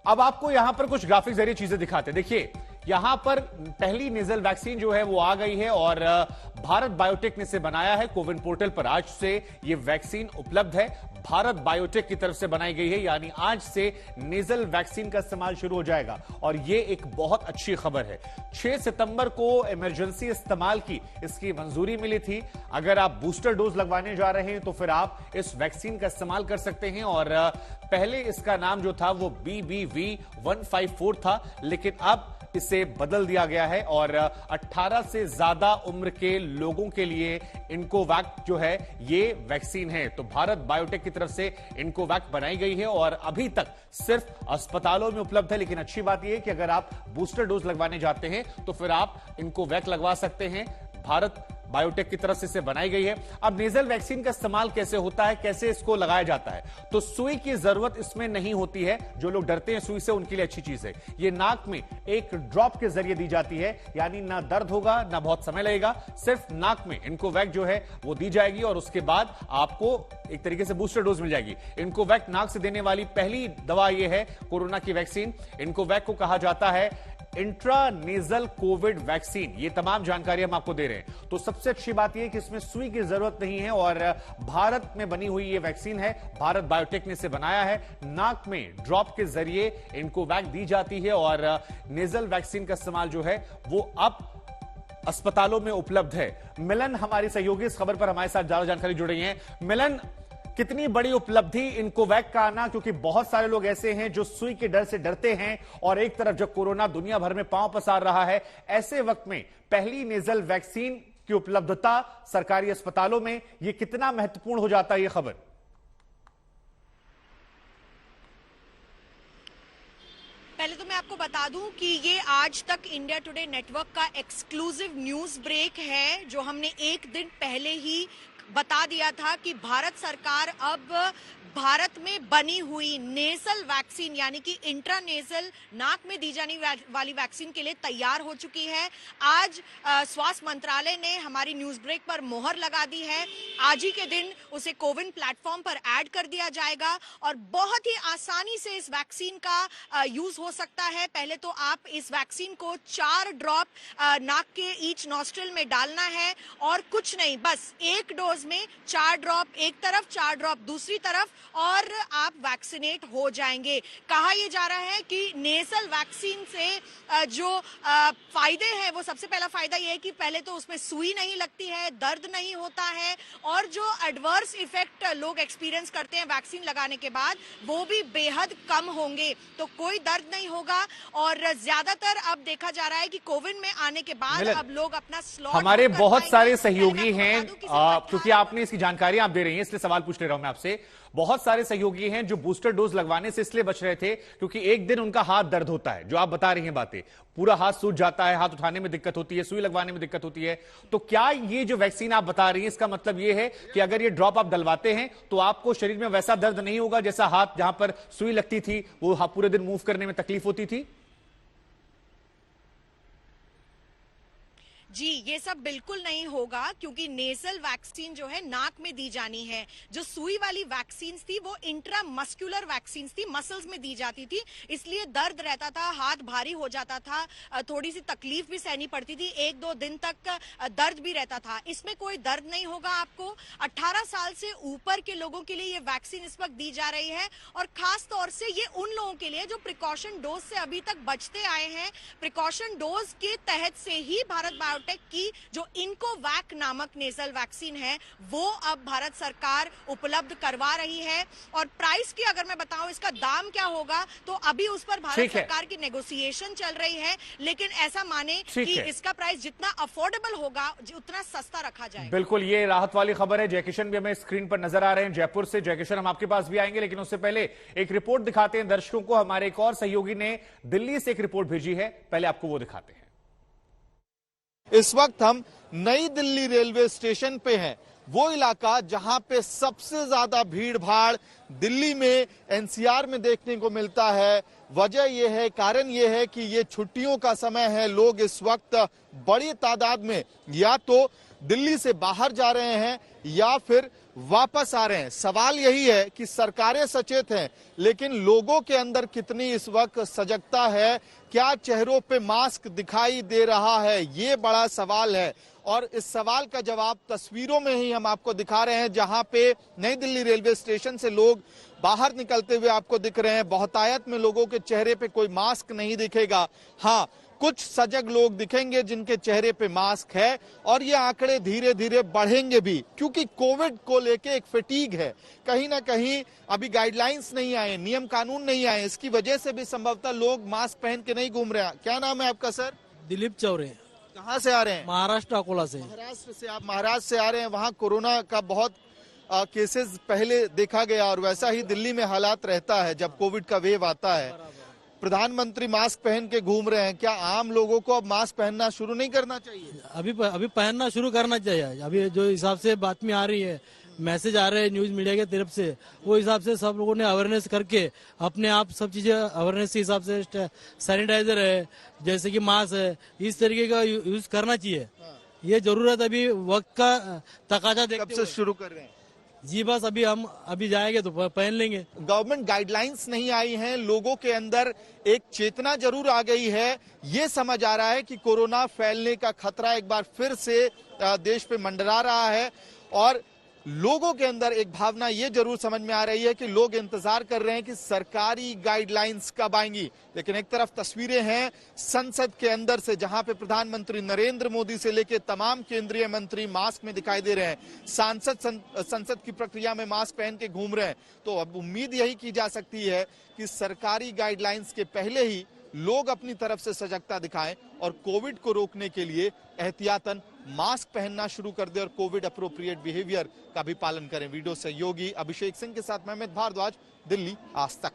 अब आपको यहां पर कुछ ग्राफिक जरिए चीजें दिखाते हैं। देखिए यहां पर पहली नेजल वैक्सीन जो है वो आ गई है और भारत बायोटेक ने इसे बनाया है। कोविन पोर्टल पर आज से ये वैक्सीन उपलब्ध है, भारत बायोटेक की तरफ से बनाई गई है, यानी आज से नेजल वैक्सीन का इस्तेमाल शुरू हो जाएगा और ये एक बहुत अच्छी खबर है। 6 सितंबर को इमरजेंसी इस्तेमाल की इसकी मंजूरी मिली थी। अगर आप बूस्टर डोज लगवाने जा रहे हैं तो फिर आप इस वैक्सीन का इस्तेमाल कर सकते हैं और पहले इसका नाम जो था वो BBV154 था, लेकिन अब इसे बदल दिया गया है और 18 से ज्यादा उम्र के लोगों के लिए इनकोवैक जो है ये वैक्सीन है। तो भारत बायोटेक की तरफ से इनकोवैक बनाई गई है और अभी तक सिर्फ अस्पतालों में उपलब्ध है, लेकिन अच्छी बात यह है कि अगर आप बूस्टर डोज लगवाने जाते हैं तो फिर आप इनकोवैक लगवा सकते हैं। भारत बायोटेक की तरफ से इसे बनाई गई है। अब नेजल वैक्सीन का इस्तेमाल कैसे होता है, कैसे इसको लगाया जाता है, तो सुई की जरूरत इसमें नहीं होती है। जो लोग डरते हैं सुई से उनके लिए अच्छी चीज है। ये नाक में एक ड्रॉप के जरिए दी जाती है, यानी ना दर्द होगा ना बहुत समय लगेगा, सिर्फ नाक में इनकोवैक जो है वो दी जाएगी और उसके बाद आपको एक तरीके से बूस्टर डोज मिल जाएगी। इनकोवैक नाक से देने वाली पहली दवा यह है कोरोना की वैक्सीन। इनकोवैक को कहा जाता है इंट्रानेजल कोविड वैक्सीन। ये तमाम जानकारी हम आपको दे रहे हैं। तो सबसे अच्छी बात यह कि इसमें सुई की जरूरत नहीं है और भारत में बनी हुई ये वैक्सीन है, भारत बायोटेक ने इसे बनाया है। नाक में ड्रॉप के जरिए इनकोवैक दी जाती है और नेजल वैक्सीन का इस्तेमाल जो है वो अब अस्पतालों में उपलब्ध है। मिलन हमारी सहयोगी इस खबर पर हमारे साथ ज्यादा जानकारी जुड़ रही है। मिलन, कितनी बड़ी उपलब्धि इनकोवैक का आना, क्योंकि बहुत सारे लोग ऐसे हैं जो सुई के डर से डरते हैं और एक तरफ जब कोरोना दुनिया भर में पांव पसार रहा है, ऐसे वक्त में पहली नेजल वैक्सीन की उपलब्धता सरकारी अस्पतालों में यह कितना महत्वपूर्ण हो जाता है यह खबर? पहले तो मैं आपको बता दूं कि ये आज तक इंडिया टुडे नेटवर्क का एक्सक्लूसिव न्यूज ब्रेक है, जो हमने एक दिन पहले ही बता दिया था कि भारत सरकार अब भारत में बनी हुई नेजल वैक्सीन यानी कि इंट्रानेजल नाक में दी जाने वाली वैक्सीन के लिए तैयार हो चुकी है। आज स्वास्थ्य मंत्रालय ने हमारी न्यूज ब्रेक पर मोहर लगा दी है। आज ही के दिन उसे कोविन प्लेटफॉर्म पर ऐड कर दिया जाएगा और बहुत ही आसानी से इस वैक्सीन का यूज हो सकता है। पहले तो आप इस वैक्सीन को 4 ड्रॉप नाक के ईच नॉस्ट्रिल में डालना है और कुछ नहीं, बस एक डोज में 4 ड्रॉप एक तरफ 4 ड्रॉप दूसरी तरफ और आप वैक्सीनेट हो जाएंगे। कहा यह जा रहा है कि नेजल वैक्सीन से जो फायदे हैं, वो सबसे पहला फायदा यह है कि पहले तो उसमें सुई नहीं लगती है, दर्द नहीं होता है और जो एडवर्स इफेक्ट लोग एक्सपीरियंस करते हैं वैक्सीन लगाने के बाद वो भी बेहद कम होंगे। तो कोई दर्द नहीं होगा और ज्यादातर अब देखा जा रहा है कि कोविड में आने के बाद अब लोग अपना स्लॉट, हमारे बहुत सारे सहयोगी हैं, क्योंकि आपने इसकी जानकारी आप दे रही हैं इसलिए सवाल पूछ ले रहा हूं मैं आपसे। बहुत सारे सहयोगी हैं जो बूस्टर डोज लगवाने से इसलिए बच रहे थे क्योंकि एक दिन उनका हाथ दर्द होता है, जो आप बता रही हैं बातें, पूरा हाथ सूज जाता है, हाथ उठाने में दिक्कत होती है, सुई लगवाने में दिक्कत होती है। तो क्या ये जो वैक्सीन आप बता रही हैं इसका मतलब ये है कि अगर ये ड्रॉप आप डलवाते हैं तो आपको शरीर में वैसा दर्द नहीं होगा जैसा हाथ जहां पर सुई लगती थी, वो पूरे दिन मूव करने में तकलीफ होती थी? जी, ये सब बिल्कुल नहीं होगा क्योंकि नेजल वैक्सीन जो है नाक में दी जानी है। जो सुई वाली वैक्सीन थी वो इंट्रामस्कुलर वैक्सीन थी, मसल्स में दी जाती थी, इसलिए दर्द रहता था, हाथ भारी हो जाता था, थोड़ी सी तकलीफ भी सहनी पड़ती थी, 1-2 दिन तक दर्द भी रहता था। इसमें कोई दर्द नहीं होगा आपको। 18 साल से ऊपर के लोगों के लिए ये वैक्सीन इस वक्त दी जा रही है और खास तौर से ये उन लोगों के लिए जो प्रिकॉशन डोज से अभी तक बचते आए हैं। प्रिकॉशन डोज के तहत से ही भारत बायोटेक की जो इनकोवैक नामक नेजल वैक्सीन है वो अब भारत सरकार उपलब्ध करवा रही है। और प्राइस की अगर मैं बताऊं इसका दाम क्या होगा, तो अभी उस पर भारत सरकार की नेगोशिएशन चल रही है, लेकिन ऐसा माने कि इसका प्राइस जितना अफोर्डेबल होगा उतना सस्ता रखा जाएगा। बिल्कुल, ये राहत वाली खबर है। जयकिशन भी हमें स्क्रीन पर नजर आ रहे हैं जयपुर से। जयकिशन, हम आपके पास भी आएंगे, लेकिन उससे पहले एक रिपोर्ट दिखाते हैं दर्शकों को। हमारे एक और सहयोगी ने दिल्ली से एक रिपोर्ट भेजी है, पहले आपको वो दिखाते हैं। इस वक्त हम नई दिल्ली रेलवे स्टेशन पे हैं, वो इलाका जहां पे सबसे ज्यादा भीड़ भाड़ दिल्ली में एनसीआर में देखने को मिलता है। वजह यह है, कारण यह है कि ये छुट्टियों का समय है। लोग इस वक्त बड़ी तादाद में या तो दिल्ली से बाहर जा रहे हैं या फिर वापस आ रहे हैं। सवाल यही है कि सरकारें सचेत हैं, लेकिन लोगों के अंदर कितनी इस वक्त सजगता है, क्या चेहरों पे मास्क दिखाई दे रहा है, ये बड़ा सवाल है। और इस सवाल का जवाब तस्वीरों में ही हम आपको दिखा रहे हैं, जहां पे नई दिल्ली रेलवे स्टेशन से लोग बाहर निकलते हुए आपको दिख रहे हैं। बहुतायत में लोगों के चेहरे पे कोई मास्क नहीं दिखेगा। हाँ, कुछ सजग लोग दिखेंगे जिनके चेहरे पे मास्क है, और ये आंकड़े धीरे धीरे बढ़ेंगे भी, क्योंकि कोविड को लेके एक फटीग है। कहीं ना कहीं अभी गाइडलाइंस नहीं आए, नियम कानून नहीं आए, इसकी वजह से भी संभवतः लोग मास्क पहन के नहीं घूम रहे हैं। क्या नाम है आपका सर? दिलीप चौरे, कहाँ से आ रहे हैं? महाराष्ट्र, अकोला से। महाराष्ट्र से। आप महाराष्ट्र से आ रहे हैं, वहाँ कोरोना का बहुत केसेस पहले देखा गया, और वैसा ही दिल्ली में हालात रहता है जब कोविड का वेव आता है। प्रधानमंत्री मास्क पहन के घूम रहे हैं, क्या आम लोगों को अब मास्क पहनना शुरू नहीं करना चाहिए? अभी पहनना शुरू करना चाहिए। अभी जो हिसाब से बातमी आ रही है, मैसेज आ रहे हैं न्यूज मीडिया के तरफ से, वो हिसाब से सब लोगों ने अवेयरनेस करके अपने आप सब चीजें अवेयरनेस के हिसाब से, सैनिटाइजर है, जैसे कि मास्क है, इस तरीके का यूज करना चाहिए। ये जरूरत अभी वक्त का तकाजा देखते कब से शुरू कर रहे हैं? जी बस हम अभी जाएंगे तो पहन लेंगे। गवर्नमेंट गाइडलाइंस नहीं आई हैं, लोगों के अंदर एक चेतना जरूर आ गई है। ये समझ आ रहा है कि कोरोना फैलने का खतरा एक बार फिर से देश पे मंडरा रहा है, और लोगों के अंदर एक भावना ये जरूर समझ में आ रही है कि लोग इंतजार कर रहे हैं कि सरकारी गाइडलाइंस कब आएंगी। लेकिन एक तरफ तस्वीरें हैं संसद के अंदर से, जहां पे प्रधानमंत्री नरेंद्र मोदी से लेकर तमाम केंद्रीय मंत्री मास्क में दिखाई दे रहे हैं। सांसद संसद की प्रक्रिया में मास्क पहन के घूम रहे हैं। तो अब उम्मीद यही की जा सकती है कि सरकारी गाइडलाइंस के पहले ही लोग अपनी तरफ से सजगता दिखाएं और कोविड को रोकने के लिए एहतियातन मास्क पहनना शुरू कर दे और कोविड अप्रोप्रिएट बिहेवियर का भी पालन करें। वीडियो सहयोगी अभिषेक सिंह के साथ मैं अमित भारद्वाज, दिल्ली, आज तक।